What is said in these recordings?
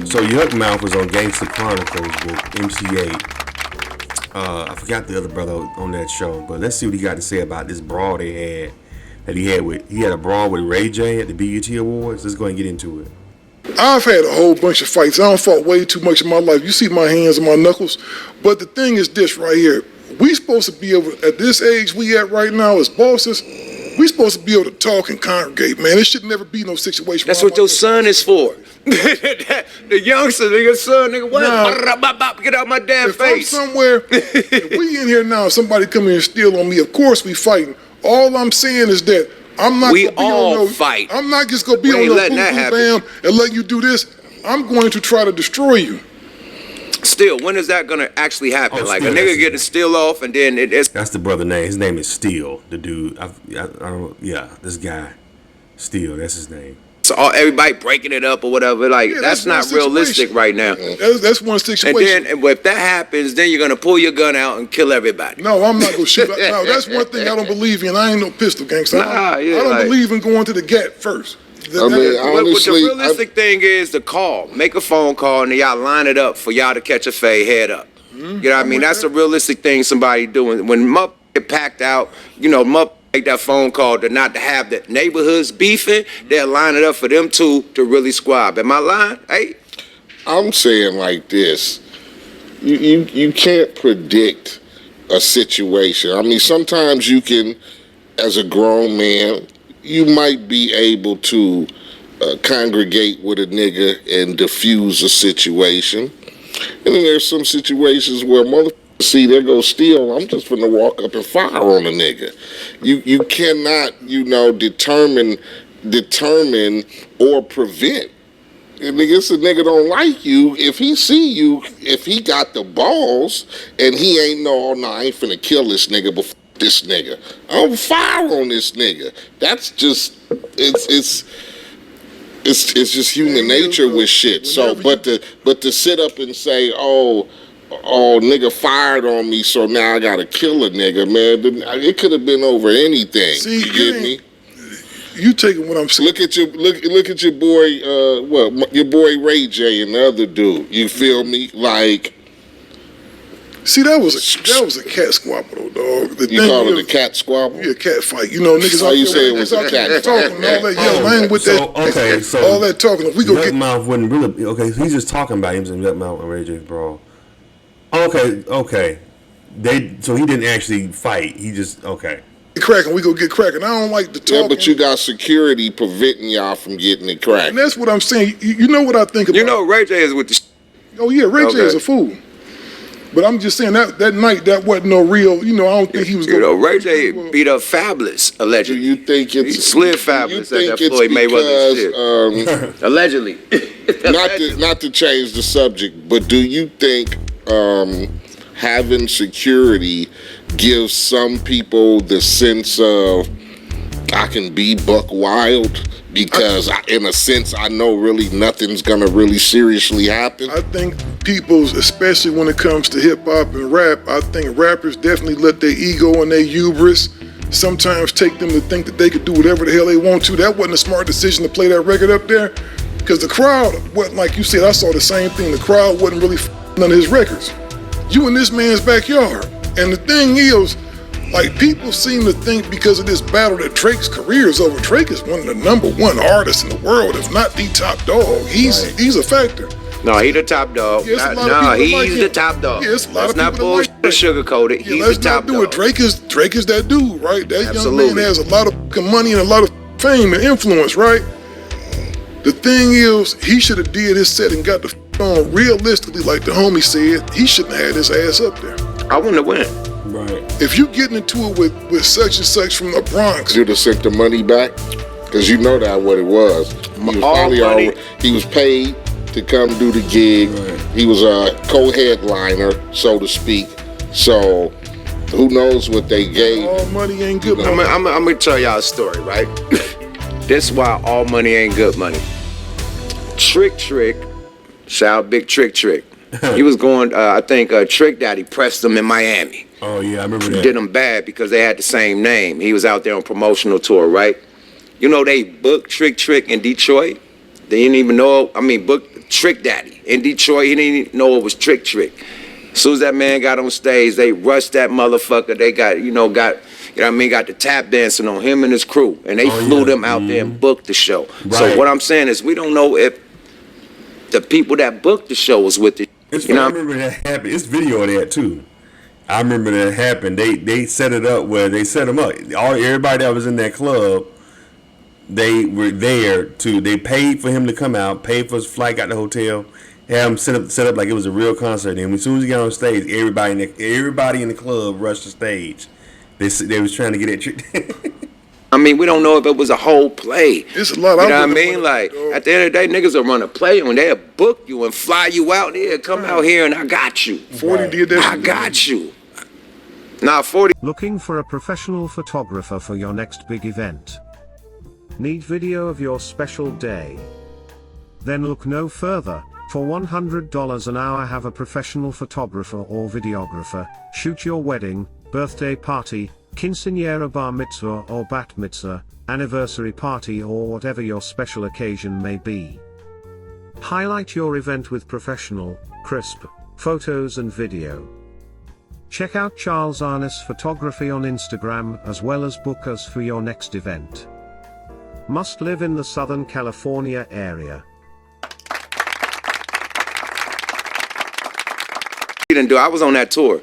So Yukmouth was on Gangster Chronicles with MC8. I forgot the other brother on that show, but let's see what he got to say about this brawl they had. He had a brawl with Ray J at the BET Awards. Let's go and get into it. I've had a whole bunch of fights. I don't fought way too much in my life. You see my hands and my knuckles. But the thing is this right here. We supposed to be able, at this age we at right now as bosses, we supposed to be able to talk and congregate, man. It should never be no situation. That's what your son is for. The youngster, nigga, son, nigga, what? Now, get out my damn face. I'm somewhere, if we in here now, somebody come in and steal on me, of course we fighting. All I'm saying is that I'm not we all fight. I'm not just gonna be on no bam and let you do this. I'm going to try to destroy you. Still, when is that gonna actually happen? Like a nigga get the steal off and then it's... That's the brother name. His name is Steel. The dude. I don't. Yeah, this guy, Steel. That's his name. So everybody breaking it up or whatever. Like that's not realistic right now. That's one situation. And then if that happens, then you're gonna pull your gun out and kill everybody. No, I'm not gonna shoot. No, that's one thing I don't believe in. I ain't no pistol gangster. I don't believe in going to the gat first. Honestly, the realistic thing is the call. Make a phone call and y'all line it up for y'all to catch a fade head up. You know what I mean? That's a realistic thing somebody doing. When mup get packed out, you know, mup make that phone call to not to have the neighborhoods beefing, they'll line it up for them two to really squab. Am I lying? Hey? I'm saying like this. You can't predict a situation. I mean, sometimes you can, as a grown man, you might be able to congregate with a nigga and diffuse a situation. And then there's some situations where motherfuckers see, there goes Steel, I'm just gonna walk up and fire on a nigga. You cannot, determine or prevent. And it's a nigga don't like you, if he see you, if he got the balls, and he ain't I ain't finna kill this nigga before this nigga. I'm fire on this nigga. That's just it's just human nature with shit. So but to sit up and say, oh nigga fired on me, so now I gotta kill a nigga, man. It could have been over anything. See, you get me? You taking what I'm saying? Look at your boy, your boy Ray J and the other dude. You feel me? Like. See, that was a cat squabble, though, dog. You call it a cat squabble? Yeah, cat fight. You know, niggas. How you say it was a cat talking and all that? Yeah, I ain't with that. Okay, so all that talking. We go get. Yukmouth wouldn't really. Okay, he's just talking about him and Yukmouth and Ray J's brawl. Okay. So he didn't actually fight. He just cracking. We go get cracking. I don't like the talking. Yeah, but you got security preventing y'all from getting it cracking. And that's what I'm saying. You know what I think about. You know, Ray J is with the. Oh yeah, Ray J is a fool. But I'm just saying that night that wasn't no real. I don't think he was. Ray J beat up Fabulous allegedly. Do you think it's he slid Fabulous at that Floyd Mayweather shit? Allegedly. Not to change the subject, but do you think having security gives some people the sense of I can be buck wild? Because in a sense, I know really nothing's gonna really seriously happen. I think people, especially when it comes to hip hop and rap, I think rappers definitely let their ego and their hubris sometimes take them to think that they could do whatever the hell they want to. That wasn't a smart decision to play that record up there, because the crowd wasn't, like you said, I saw the same thing. The crowd wasn't really none of his records. You in this man's backyard. And the thing is, like, people seem to think because of this battle that Drake's career is over. Drake is one of the #1 artists in the world, if not the top dog. He's a factor. No, he the top dog. He's the top dog. Yeah, it's a lot Let's of not people bullshit sugarcoat it. He's the top dog. Drake is that dude, right? That young man has a lot of money and a lot of fame and influence, right? The thing is, he should have did his set and got the on realistically, like the homie said. He shouldn't have had his ass up there. I wouldn't have went. Right. If you getting into it with such and such from the Bronx, you'd have sent the money back, because you know that what it was. He was paid to come do the gig. Right. He was a co-headliner, so to speak. So who knows what they gave? All money ain't good money. I'm gonna tell y'all a story, right? This is why all money ain't good money. Trick, shout out Big Trick. He was going, I think Trick Daddy pressed him in Miami. Oh yeah, I remember that. Did him bad because they had the same name. He was out there on promotional tour, right? You know they booked Trick in Detroit. They didn't even know. I mean, booked Trick Daddy. In Detroit, he didn't even know it was Trick. As soon as that man got on stage, they rushed that motherfucker. They got the tap dancing on him and his crew. And they flew them out there and booked the show. Right. So what I'm saying is we don't know if the people that booked the show was with it. I remember that happened. It's video of that too. I remember that happened. They set it up where they set him up. Everybody that was in that club, they were there to. They paid for him to come out, paid for his flight, got the hotel, had him set up like it was a real concert. And as soon as he got on stage, everybody in the club rushed the stage. They was trying to get that trick. I mean, we don't know if it was a whole play. It's a lot. You know what I mean? Like, at the end of the day, niggas will run a play when they'll book you and fly you out here. Come out here and I got you. 40 did that. I got you. Nah, 40. Looking for a professional photographer for your next big event? Need video of your special day? Then look no further. For $100 an hour, have a professional photographer or videographer shoot your wedding, birthday party, quinceañera, bar mitzvah or bat mitzvah, anniversary party, or whatever your special occasion may be. Highlight your event with professional, crisp photos and video. Check out Charles Arness Photography on Instagram as well as book us for your next event. Must live in the Southern California area. I was on that tour.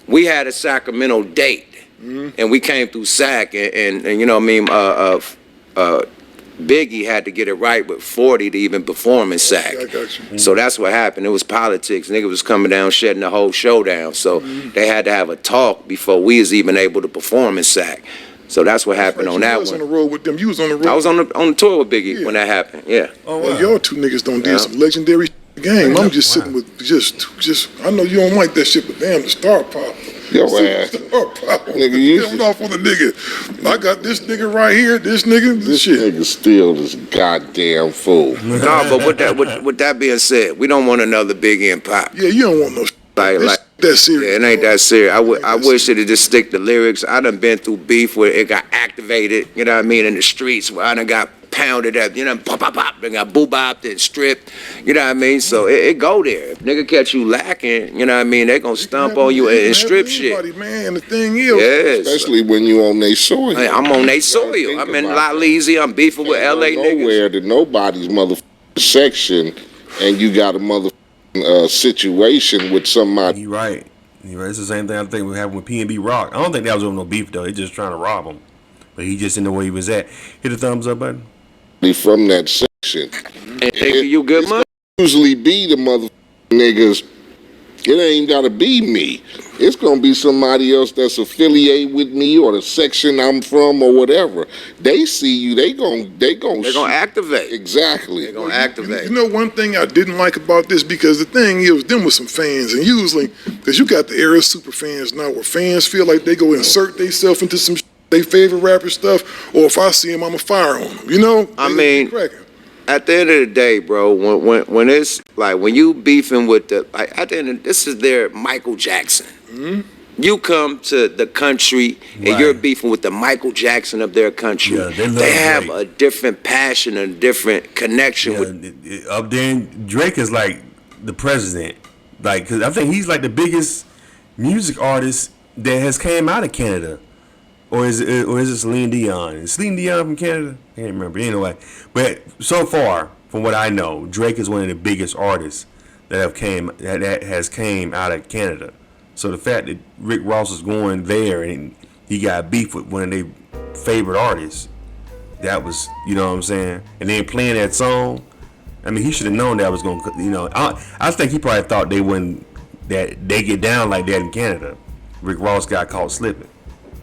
We had a Sacramento date. And we came through SAC, and you know what I mean, Biggie had to get it right with 40 to even perform in SAC. I got you. So that's what happened. It was politics. Nigga was coming down, shutting the whole show down. So they had to have a talk before we was even able to perform in SAC. So that's what happened on that one. You was on the road with them. You was on the road. I was on the tour with Biggie when that happened. Yeah. Oh, wow. Y'all two niggas don't do some legendary game. I'm just sitting with just. I know you don't like that shit, but damn, the star power. Yo, ass. Nigga, you get off on the nigga. I got this nigga right here, this shit. Nigga still this goddamn fool. No, but with that being said, we don't want another Biggie and Pop. Yeah, you don't want no like that serious. Yeah, it ain't that serious. I wish it'd just stick to lyrics. I done been through beef where it got activated, you know what I mean, in the streets where I done got pounded up, you know, pop, pop, pop, and got boo-bopped and stripped, you know what I mean? So it go there. If nigga catch you lacking, you know what I mean, they gonna stomp on you and strip shit. Man, the thing is, especially when you on they soil. Hey, I'm on they soil. I'm in La Leezy. I'm beefing with LA niggas. Nowhere to nobody's motherfucking section, and you got a motherfucking situation with somebody. You right. It's the same thing I think we happened with P&B Rock. I don't think that was over no beef though. They just trying to rob him, but he just in the way he was at. Hit the thumbs up button. From that section, and you good money. Usually be the motherfucking niggas. It ain't gotta be me. It's gonna be somebody else that's affiliated with me or the section I'm from or whatever. They see you, they gonna activate. Exactly. They're gonna activate. You know one thing I didn't like about this, because the thing is, them with some fans, and usually, because you got the era of super fans now where fans feel like they go insert themselves into some they favorite rapper stuff, or if I see him, I'ma fire on them. You know? I mean, at the end of the day, bro, when it's like when you beefing with the at the end of this is their Michael Jackson. Mm-hmm. You come to the country and you're beefing with the Michael Jackson of their country. Yeah, they have a different passion and a different connection with. Up there, Drake is like the president, like, cause I think he's like the biggest music artist that has came out of Canada. Or is it Celine Dion? Is Celine Dion from Canada? I can't remember. Anyway, but so far, from what I know, Drake is one of the biggest artists that has came out of Canada. So the fact that Rick Ross is going there and he got beef with one of their favorite artists, that was, you know what I'm saying? And then playing that song, I mean, he should have known that was going to, you know. I think he probably thought that they get down like that in Canada. Rick Ross got caught slipping.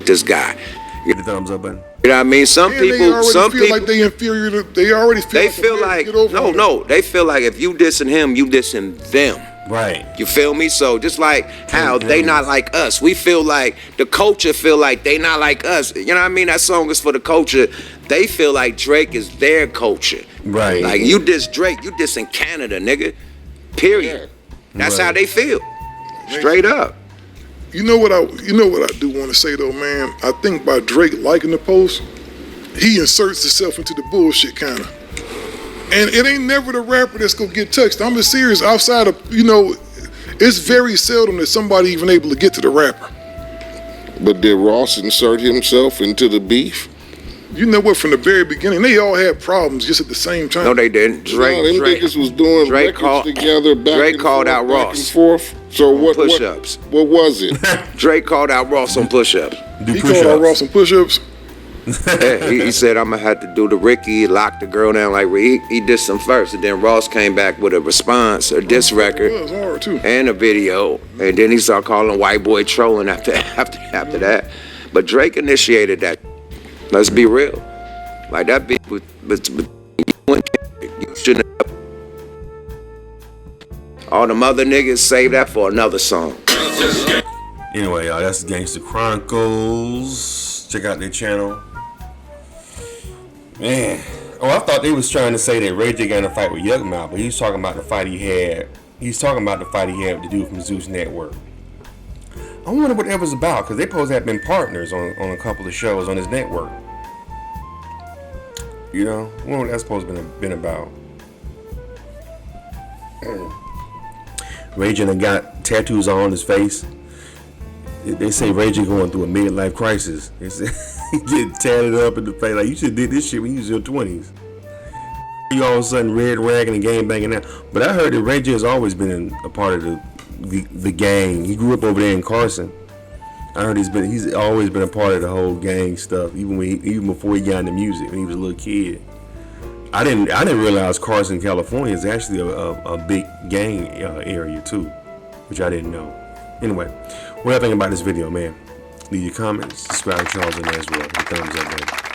This guy. Get the thumbs up button. You know what I mean? Some people feel like they inferior to, they already feel like they feel like if you dissing him, you dissing them. Right. You feel me? So just like how they not like us, we feel like the culture feel like they not like us. You know what I mean? That song is for the culture. They feel like Drake is their culture. Right. Like you diss Drake, you dissing Canada, nigga. Period. Yeah. That's how they feel. Straight up. You know what I do want to say though, man? I think by Drake liking the post, he inserts himself into the bullshit kind of. And it ain't never the rapper that's gonna get touched. I'm just serious. Outside of, it's very seldom that somebody even able to get to the rapper. But did Ross insert himself into the beef? You know what? From the very beginning, they all had problems just at the same time. No, they didn't. Drake niggas was doing records together Drake called out Ross. Back and forth. So what? Push-ups. What was it? Drake called out Ross on push-ups. He called out Ross on push-ups. Yeah, he said, I'm gonna have to do the Ricky, lock the girl down like he did some first, and then Ross came back with a response, a diss record, It was hard too. and a video, and then he started calling white boy trolling after that. But Drake initiated that. Let's be real, like that beat was you and Kendrick. You shouldn't have. All the mother niggas save that for another song. Anyway, y'all, that's Gangsta Chronicles. Check out their channel. Man, I thought they was trying to say that Ray J got in a fight with Yukmouth, but he's talking about the fight he had. He's talking about the fight he had with the dude from Zeus Network. I wonder what that was about, because they supposed to have been partners on a couple of shows on his network. I wonder what that's supposed to been about. Ray J done got tattoos on his face. They say Ray J going through a midlife crisis. They say he get tatted up in the face. Like, you should have did this shit when you was in your 20s. You all of a sudden red ragging and gang banging now. But I heard that Ray J has always been a part of the gang. He grew up over there in Carson. I heard he's always been a part of the whole gang stuff, even before he got into music when he was a little kid. I didn't realize Carson, California is actually a big gang area too, which I didn't know. Anyway, what do you think about this video, man? Leave your comments, subscribe to Charles and as well. Thumbs up, man.